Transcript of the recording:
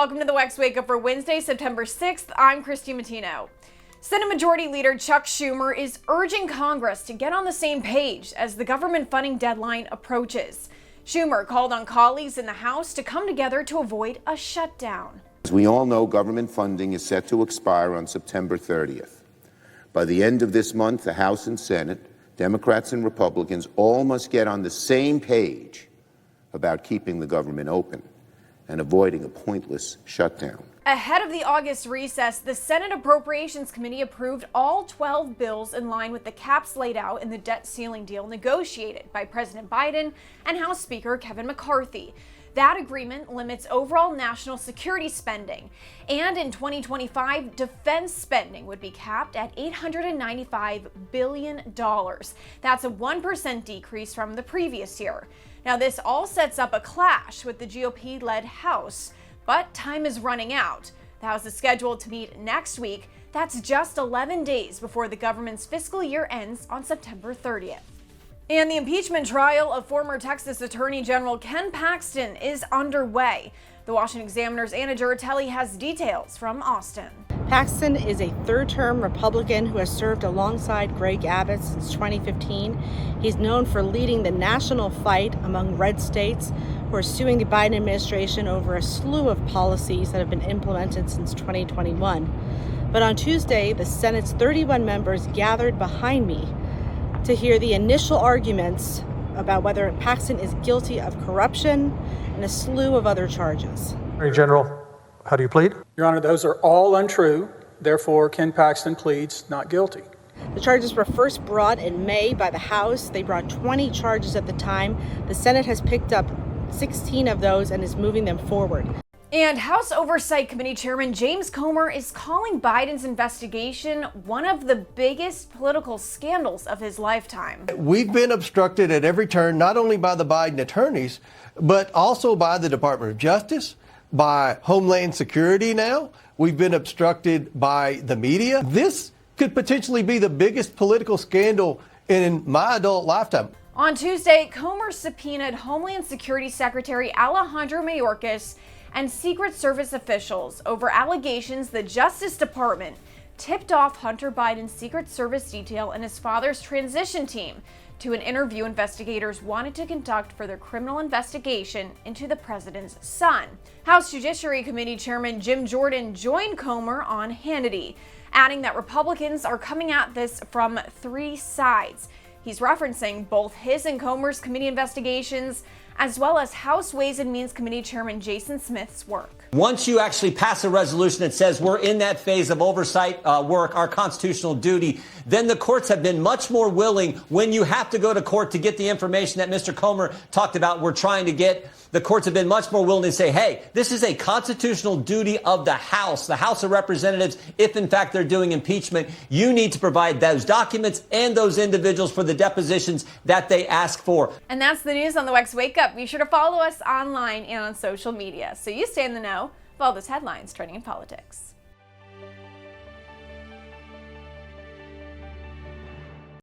welcome to the WEX Wakeup for Wednesday, September 6th. I'm Christy Matino. Senate Majority Leader Chuck Schumer is urging Congress to get on the same page as the government funding deadline approaches. Schumer called on colleagues in the House to come together to avoid a shutdown. As we all know, government funding is set to expire on September 30th. By the end of this month, the House and Senate, Democrats and Republicans, all must get on the same page about keeping the government open and avoiding a pointless shutdown. Ahead of the August recess, the Senate Appropriations Committee approved all 12 bills in line with the caps laid out in the debt ceiling deal negotiated by President Biden and House Speaker Kevin McCarthy. That agreement limits overall national security spending, and in 2025, defense spending would be capped at $895 billion. That's a 1% decrease from the previous year. Now, this all sets up a clash with the GOP-led House, but time is running out. The House is scheduled to meet next week. That's just 11 days before the government's fiscal year ends on September 30th. And the impeachment trial of former Texas Attorney General Ken Paxton is underway. The Washington Examiner's Anna Giaritelli has details from Austin. Paxton is a third-term Republican who has served alongside Greg Abbott since 2015. He's known for leading the national fight among red states who are suing the Biden administration over a slew of policies that have been implemented since 2021. But on Tuesday, the Senate's 31 members gathered behind me to hear the initial arguments about whether Paxton is guilty of corruption and a slew of other charges. Attorney General, how do you plead? Your Honor, those are all untrue. Therefore, Ken Paxton pleads not guilty. The charges were first brought in May by the House. They brought 20 charges at the time. The Senate has picked up 16 of those and is moving them forward. And House Oversight Committee Chairman James Comer is calling Biden's investigation one of the biggest political scandals of his lifetime. We've been obstructed at every turn, not only by the Biden attorneys, but also by the Department of Justice, by Homeland Security now. We've been obstructed by the media. This could potentially be the biggest political scandal in my adult lifetime. On Tuesday, Comer subpoenaed Homeland Security Secretary Alejandro Mayorkas and Secret Service officials over allegations the Justice Department tipped off Hunter Biden's Secret Service detail and his father's transition team to an interview investigators wanted to conduct for their criminal investigation into the president's son. House Judiciary Committee Chairman Jim Jordan joined Comer on Hannity, adding that Republicans are coming at this from three sides. He's referencing both his and Comer's committee investigations, as well as House Ways and Means Committee Chairman Jason Smith's work. Once you actually pass a resolution that says we're in that phase of oversight work, our constitutional duty, then the courts have been much more willing when you have to go to court to get the information that Mr. Comer talked about we're trying to get. The courts have been much more willing to say, hey, this is a constitutional duty of the House of Representatives. If, in fact, they're doing impeachment, you need to provide those documents and those individuals for the depositions that they ask for. And that's the news on the WEX Wakeup. Be sure to follow us online and on social media so you stay in the know of all those headlines trending in politics.